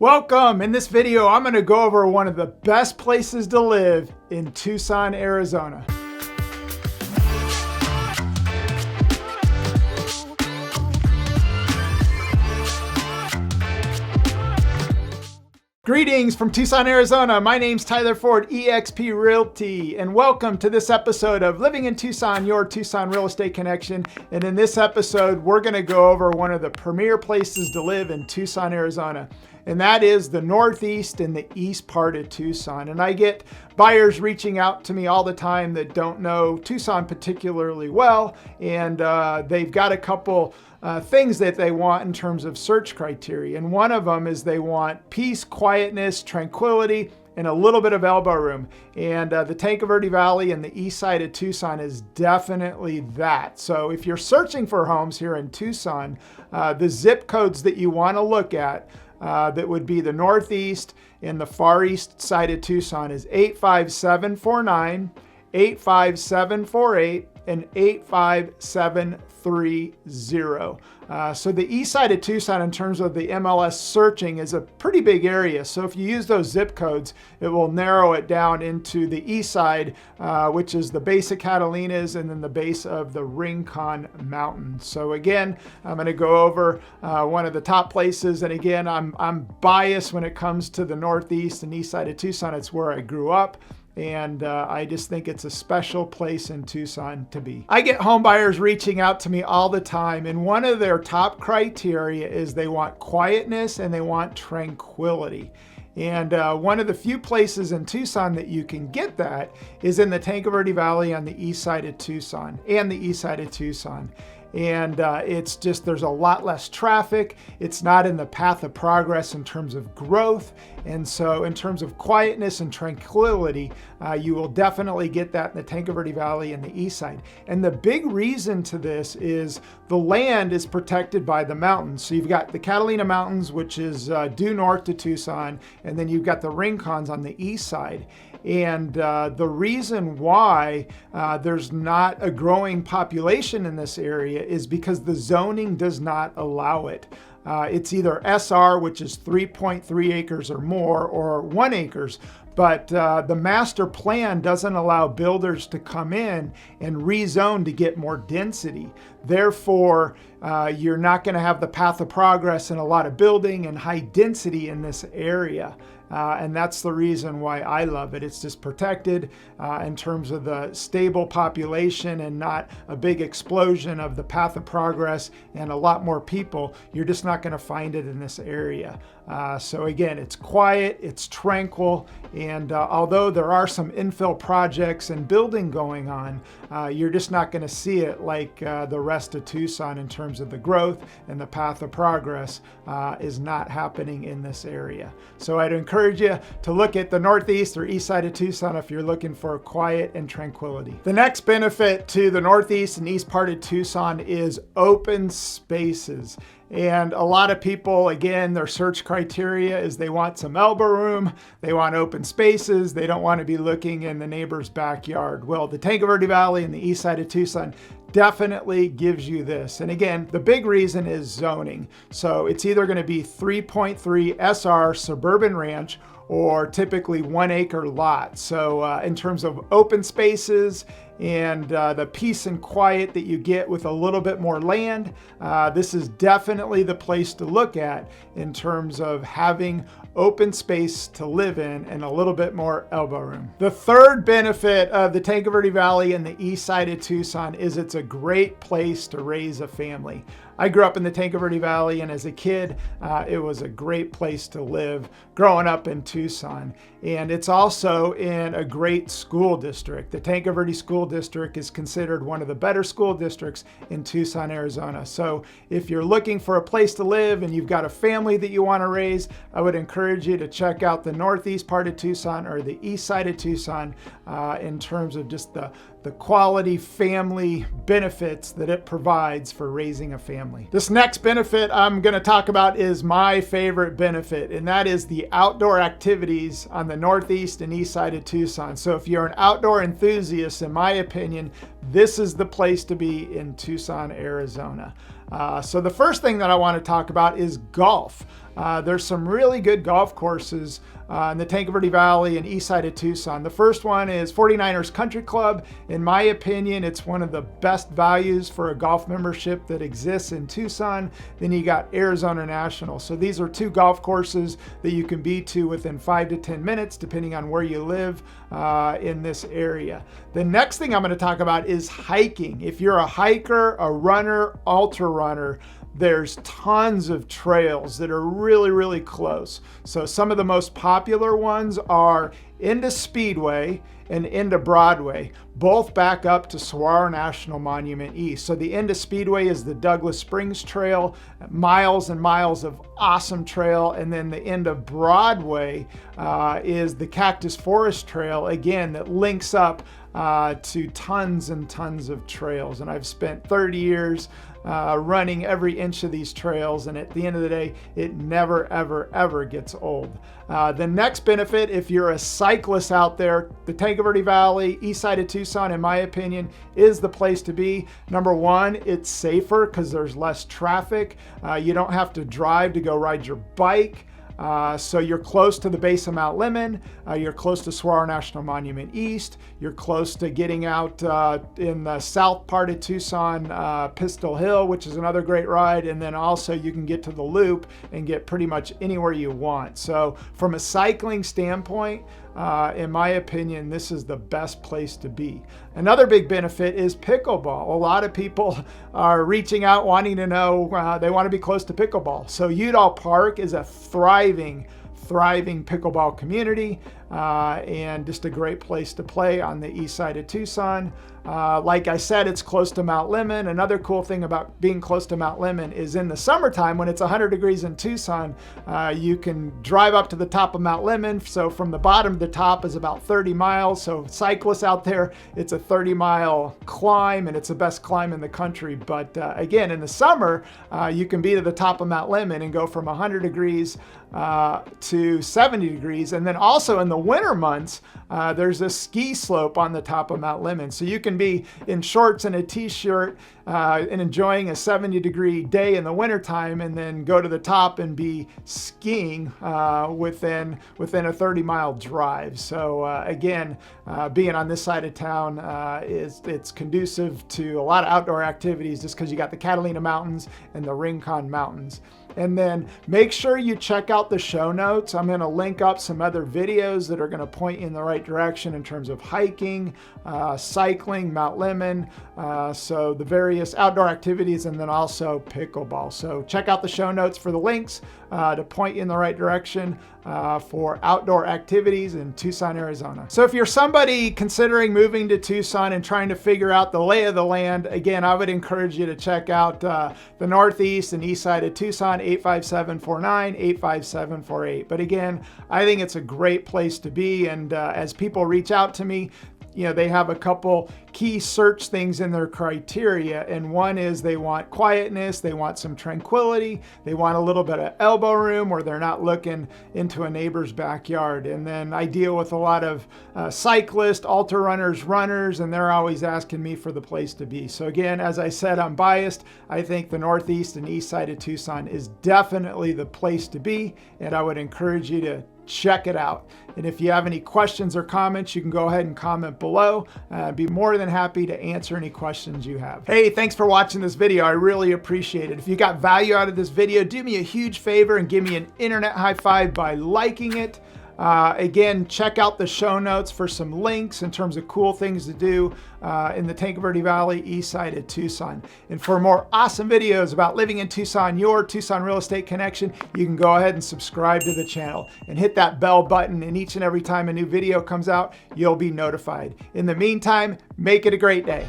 Welcome! In this video, I'm going to go over one of the best places to live in Tucson, Arizona. Greetings from Tucson, Arizona. My name's Tyler Ford, eXp Realty, and welcome to this episode of Living in Tucson, your Tucson real estate connection. And in this episode, we're going to go over one of the premier places to live in Tucson, Arizona. And that is the northeast and the east part of Tucson. And I get buyers reaching out to me all the time that don't know Tucson particularly well, and they've got a couple things that they want in terms of search criteria. And one of them is they want peace, quietness, tranquility, and a little bit of elbow room. And the Tanque Verde Valley and the east side of Tucson is definitely that. So if you're searching for homes here in Tucson, the zip codes that you want to look at that would be the northeast and the far east side of Tucson is 85749, 85748, and 85730. So the east side of Tucson in terms of the MLS searching is a pretty big area. So if you use those zip codes, it will narrow it down into the east side, which is the base of Catalinas and then the base of the Rincon Mountains. So again, I'm going to go over one of the top places. And again, I'm biased when it comes to the northeast and east side of Tucson. It's where I grew up. And I just think it's a special place in Tucson to be. I get home buyers reaching out to me all the time, and one of their top criteria is they want quietness and they want tranquility. And one of the few places in Tucson that you can get that is in the Tanque Verde Valley on the east side of Tucson and the east side of Tucson. And it's just, there's a lot less traffic. It's not in the path of progress in terms of growth. And so in terms of quietness and tranquility, you will definitely get that in the Tanque Verde Valley and the east side. And the big reason to this is the land is protected by the mountains. So you've got the Catalina Mountains, which is due north to Tucson, and then you've got the Rincons on the east side. And the reason why there's not a growing population in this area is because the zoning does not allow it. It's either SR, which is 3.3 acres or more, or 1 acres. But the master plan doesn't allow builders to come in and rezone to get more density. Therefore, you're not going to have the path of progress and a lot of building and high density in this area. And that's the reason why I love it. It's just protected in terms of the stable population and not a big explosion of the path of progress and a lot more people. You're just not going to find it in this area. So again, it's quiet, it's tranquil, and although there are some infill projects and building going on, you're just not going to see it like the rest of Tucson in terms of the growth, and the path of progress is not happening in this area. So I'd encourage you to look at the northeast or east side of Tucson if you're looking for quiet and tranquility. The next benefit to the northeast and east part of Tucson is open spaces. And a lot of people, again, their search criteria is they want some elbow room, they want open spaces, they don't want to be looking in the neighbor's backyard. Well, the Tanque Verde Valley and the east side of Tucson definitely gives you this. And again, the big reason is zoning. So it's either going to be 3.3 SR suburban ranch or typically 1 acre lot. So in terms of open spaces and the peace and quiet that you get with a little bit more land, this is definitely the place to look at in terms of having open space to live in and a little bit more elbow room. The third benefit of the Tanque Verde Valley and the east side of Tucson is it's a great place to raise a family. I grew up in the Tanque Verde Valley, and as a kid, it was a great place to live growing up in Tucson. And it's also in a great school district. The Tanque Verde School District is considered one of the better school districts in Tucson, Arizona. So if you're looking for a place to live and you've got a family that you want to raise, I would encourage you to check out the northeast part of Tucson or the east side of Tucson in terms of just the quality family benefits that it provides for raising a family. This next benefit I'm going to talk about is my favorite benefit, and that is the outdoor activities on the northeast and east side of Tucson. So if you're an outdoor enthusiast, in my opinion, this is the place to be in Tucson, Arizona. So the first thing that I want to talk about is golf. There's some really good golf courses in the Tanque Verde Valley and east side of Tucson. The first one is 49ers Country Club. In my opinion, it's one of the best values for a golf membership that exists in Tucson. Then you got Arizona National. So these are two golf courses that you can be to within 5 to 10 minutes, depending on where you live in this area. The next thing I'm going to talk about is hiking. If you're a hiker, a runner, ultra runner, there's tons of trails that are really, really close. So some of the most popular ones are into Speedway and into Broadway, both back up to Saguaro National Monument East. So the into Speedway is the Douglas Springs Trail, miles and miles of awesome trail. And then the end of Broadway is the Cactus Forest Trail, again, that links up to tons and tons of trails. And I've spent 30 years running every inch of these trails, and at the end of the day, it never, ever, ever gets old. The next benefit, if you're a cyclist out there, the Tanque Verde Valley, east side of Tucson, in my opinion, is the place to be. Number one, it's safer because there's less traffic. You don't have to drive to go ride your bike. So you're close to the base of Mount Lemmon, you're close to Saguaro National Monument East, you're close to getting out in the south part of Tucson, Pistol Hill, which is another great ride, and then also you can get to the Loop and get pretty much anywhere you want. So from a cycling standpoint, in my opinion, this is the best place to be. Another big benefit is pickleball. A lot of people are reaching out wanting to know, they want to be close to pickleball. So Udall Park is a thriving pickleball community and just a great place to play on the east side of Tucson. Like I said, it's close to Mount Lemmon. Another cool thing about being close to Mount Lemmon is in the summertime when it's 100 degrees in Tucson, you can drive up to the top of Mount Lemmon. So from the bottom to the top is about 30 miles. So cyclists out there, it's a 30-mile climb, and it's the best climb in the country. But again, in the summer, you can be to the top of Mount Lemmon and go from 100 degrees to 70 degrees. And then also in the winter months, there's a ski slope on the top of Mount Lemmon. So you can be in shorts and a t-shirt and enjoying a 70-degree day in the wintertime, and then go to the top and be skiing within a 30-mile drive. So again, being on this side of town, it's conducive to a lot of outdoor activities just because you got the Catalina Mountains and the Rincon Mountains. And then make sure you check out the show notes. I'm going to link up some other videos that are going to point you in the right direction in terms of hiking, cycling, Mount Lemmon, so the various outdoor activities, and then also pickleball. So check out the show notes for the links to point you in the right direction for outdoor activities in Tucson, Arizona. So if you're somebody considering moving to Tucson and trying to figure out the lay of the land, again, I would encourage you to check out the northeast and east side of Tucson, 85749, 85748. But again, I think it's a great place to be. And as people reach out to me, they have a couple key search things in their criteria. And one is they want quietness, they want some tranquility, they want a little bit of elbow room where they're not looking into a neighbor's backyard. And then I deal with a lot of cyclists, ultra runners, and they're always asking me for the place to be. So again, as I said, I'm biased. I think the northeast and east side of Tucson is definitely the place to be, and I would encourage you to check it out. And if you have any questions or comments, you can go ahead and comment below. I'd be more than happy to answer any questions you have. Hey, thanks for watching this video. I really appreciate it. If you got value out of this video, do me a huge favor and give me an internet high five by liking it. Again, check out the show notes for some links in terms of cool things to do in the Tanque Verde Valley, east side of Tucson. And for more awesome videos about living in Tucson, your Tucson real estate connection, you can go ahead and subscribe to the channel and hit that bell button, and each and every time a new video comes out, you'll be notified. In the meantime, make it a great day.